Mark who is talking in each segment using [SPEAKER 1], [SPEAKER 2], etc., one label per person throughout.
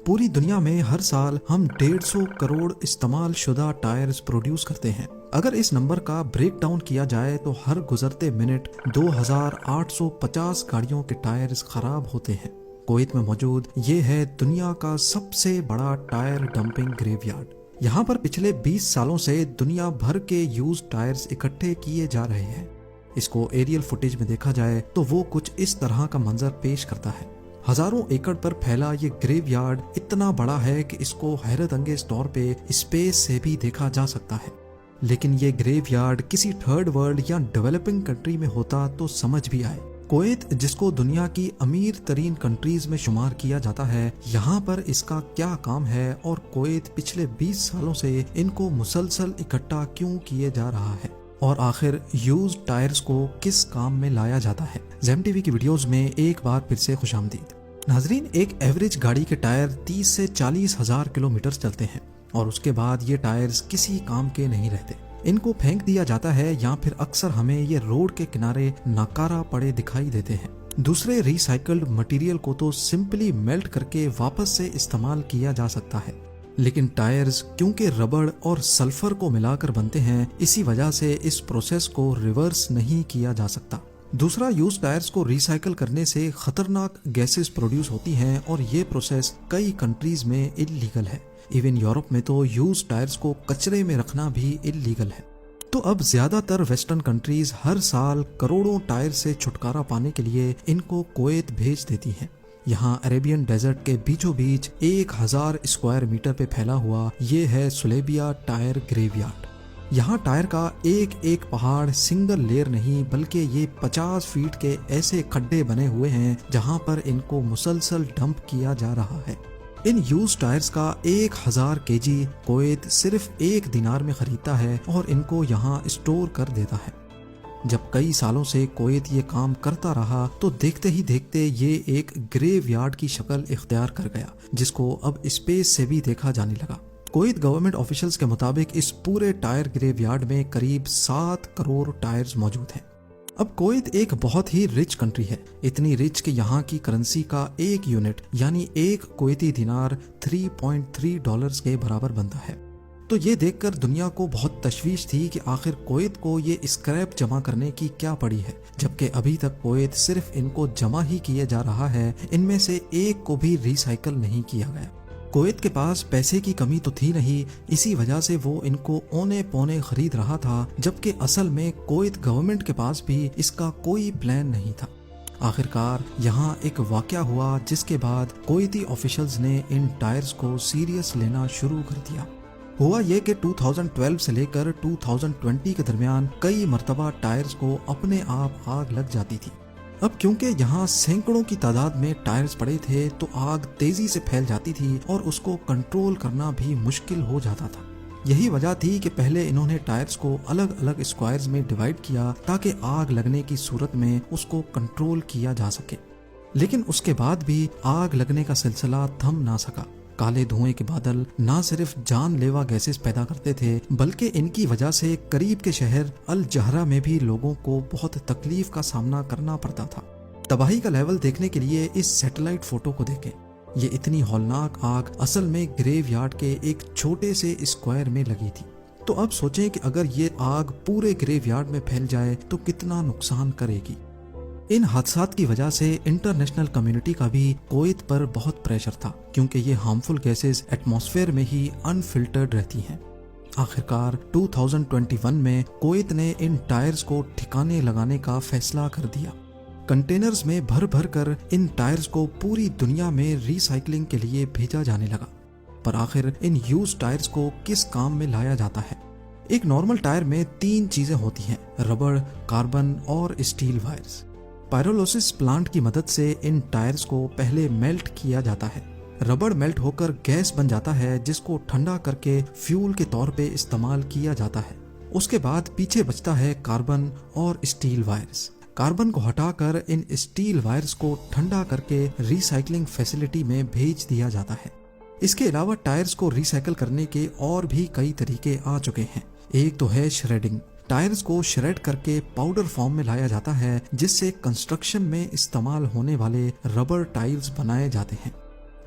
[SPEAKER 1] پوری دنیا میں ہر سال ہم 150 کروڑ استعمال شدہ ٹائرز پروڈیوس کرتے ہیں۔ اگر اس نمبر کا بریک ڈاؤن کیا جائے تو ہر گزرتے منٹ 2850 گاڑیوں کے ٹائرز خراب ہوتے ہیں۔ کویت میں موجود یہ ہے دنیا کا سب سے بڑا ٹائر ڈمپنگ گریو یارڈ۔ یہاں پر پچھلے 20 سالوں سے دنیا بھر کے یوز ٹائرز اکٹھے کیے جا رہے ہیں۔ اس کو ایریل فوٹیج میں دیکھا جائے تو وہ کچھ اس طرح کا منظر پیش کرتا ہے۔ ہزاروں ایکڑ پر پھیلا یہ گریو یارڈ اتنا بڑا ہے کہ اس کو حیرت انگیز طور پہ اسپیس سے بھی دیکھا جا سکتا ہے۔ لیکن یہ گریو یارڈ کسی تھرڈ ورلڈ یا ڈیولپنگ کنٹری میں ہوتا تو سمجھ بھی آئے۔ کویت جس کو دنیا کی امیر ترین کنٹریز میں شمار کیا جاتا ہے، یہاں پر اس کا کیا کام ہے اور کویت پچھلے 20 سالوں سے ان کو مسلسل اکٹھا کیوں کیے جا رہا ہے، اور آخر یوز ٹائرز کو کس کام میں لایا جاتا ہے۔ زیم ٹی وی کی ویڈیوز میں ایک بار پھر سے خوش آمدید۔ ناظرین، ایک ایوریج گاڑی کے ٹائر 30 سے 40 ہزار کلومیٹر چلتے ہیں اور اس کے بعد یہ ٹائرز کسی کام کے نہیں رہتے۔ ان کو پھینک دیا جاتا ہے یا پھر اکثر ہمیں یہ روڈ کے کنارے ناکارہ پڑے دکھائی دیتے ہیں۔ دوسرے ری سائیکلڈ مٹیریل کو تو سمپلی میلٹ کر کے واپس سے استعمال کیا جا سکتا ہے، لیکن ٹائرز کیونکہ ربڑ اور سلفر کو ملا کر بنتے ہیں، اسی وجہ سے اس پروسیس کو ریورس نہیں کیا جا سکتا۔ دوسرا، یوز ٹائرز کو ری سائیکل کرنے سے خطرناک گیسز پروڈیوس ہوتی ہیں اور یہ پروسیس کئی کنٹریز میں انلیگل ہے۔ ایون یورپ میں تو یوز ٹائرز کو کچرے میں رکھنا بھی انلیگل ہے۔ تو اب زیادہ تر ویسٹرن کنٹریز ہر سال کروڑوں ٹائر سے چھٹکارا پانے کے لیے ان کو کویت بھیج دیتی ہیں۔ یہاں عربین ڈیزرٹ کے بیچوں بیچ 1000 اسکوائر میٹر پہ پھیلا ہوا یہ ہے سلیبیا ٹائر گریو یارڈ۔ یہاں ٹائر کا ایک ایک پہاڑ سنگل لیئر نہیں بلکہ یہ 50 فیٹ کے ایسے کھڈے بنے ہوئے ہیں جہاں پر ان کو مسلسل ڈمپ کیا جا رہا ہے۔ ان یوز ٹائرز کا 1000 kg کویت صرف 1 دینار میں خریدتا ہے اور ان کو یہاں اسٹور کر دیتا ہے۔ جب کئی سالوں سے کویت یہ کام کرتا رہا تو دیکھتے ہی دیکھتے یہ ایک گریو یارڈ کی شکل اختیار کر گیا، جس کو اب اسپیس سے بھی دیکھا جانے لگا۔ کویت گورنمنٹ آفیشلز کے مطابق اس پورے ٹائر گریو یارڈ میں قریب 7 کروڑ ٹائرز موجود ہیں۔ اب کویت ایک بہت ہی رچ کنٹری ہے، اتنی رچ کہ یہاں کی کرنسی کا ایک یونٹ یعنی ایک کویتی دینار 3.3 ڈالرز کے برابر بنتا ہے۔ تو یہ دیکھ کر دنیا کو بہت تشویش تھی کہ آخر کویت کو یہ اسکریپ جمع کرنے کی کیا پڑی ہے، جبکہ ابھی تک کویت صرف ان کو جمع ہی کیے جا رہا ہے، ان میں سے ایک کو بھی ری سائیکل نہیں کیا گیا۔ کویت کے پاس پیسے کی کمی تو تھی نہیں، اسی وجہ سے وہ ان کو اونے پونے خرید رہا تھا، جبکہ اصل میں کویت گورنمنٹ کے پاس بھی اس کا کوئی پلان نہیں تھا۔ آخرکار یہاں ایک واقعہ ہوا جس کے بعد کویتی آفیشلز نے ان ٹائرز کو سیریس لینا شروع کر دیا۔ ہوا یہ کہ 2012 سے لے کر 2020 کے درمیان کئی مرتبہ ٹائرز کو اپنے آپ آگ لگ جاتی تھی۔ اب کیونکہ یہاں سینکڑوں کی تعداد میں ٹائرز پڑے تھے تو آگ تیزی سے پھیل جاتی تھی اور اس کو کنٹرول کرنا بھی مشکل ہو جاتا تھا۔ یہی وجہ تھی کہ پہلے انہوں نے ٹائرز کو الگ الگ اسکوائرز میں ڈیوائیڈ کیا تاکہ آگ لگنے کی صورت میں اس کو کنٹرول کیا جا سکے، لیکن اس کے بعد بھی آگ لگنے کا سلسلہ تھم نہ سکا۔ کالے دھوئیں کے بادل نہ صرف جان لیوا گیسز پیدا کرتے تھے بلکہ ان کی وجہ سے قریب کے شہر الجہرہ میں بھی لوگوں کو بہت تکلیف کا سامنا کرنا پڑتا تھا۔ تباہی کا لیول دیکھنے کے لیے اس سیٹلائٹ فوٹو کو دیکھیں۔ یہ اتنی ہولناک آگ اصل میں گریو یارڈ کے ایک چھوٹے سے اسکوائر میں لگی تھی۔ تو اب سوچیں کہ اگر یہ آگ پورے گریو یارڈ میں پھیل جائے تو کتنا نقصان کرے گی۔ ان حادثات کی وجہ سے انٹرنیشنل کمیونٹی کا بھی کویت پر بہت پریشر تھا، کیونکہ یہ ہارمفل گیسز ایٹماسفیئر میں ہی انفلٹرڈ رہتی ہیں۔ آخرکار 2021 میں کویت نے ان ٹائرز کو ٹھکانے لگانے کا فیصلہ کر دیا۔ کنٹینرز میں بھر بھر کر ان ٹائرز کو پوری دنیا میں ری سائیکلنگ کے لیے بھیجا جانے لگا۔ پر آخر ان یوز ٹائرز کو کس کام میں لایا جاتا ہے؟ ایک نارمل ٹائر میں 3 چیزیں ہوتی ہیں: ربڑ، کاربن اور اسٹیل وائرز۔ پائرولوسس پلانٹ کی مدد سے ان ٹائرز کو پہلے میلٹ کیا جاتا ہے۔ ربڑ میلٹ ہو کر گیس بن جاتا ہے جس کو ٹھنڈا کر کے فیول کے طور پہ استعمال کیا جاتا ہے۔ اس کے بعد پیچھے بچتا ہے کاربن اور اسٹیل وائرز۔ کاربن کو ہٹا کر ان اسٹیل وائرز کو ٹھنڈا کر کے ری سائیکلنگ فیسلٹی میں بھیج دیا جاتا ہے۔ اس کے علاوہ ٹائرز کو ری سائیکل کرنے کے اور بھی کئی طریقے آ چکے ہیں۔ ایک تو ہے شریڈنگ۔ ٹائرز کو شریڈ کر کے پاؤڈر فارم میں لایا جاتا ہے جس سے کنسٹرکشن میں استعمال ہونے والے ربر ٹائلز بنائے جاتے ہیں۔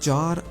[SPEAKER 1] 4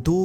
[SPEAKER 1] 2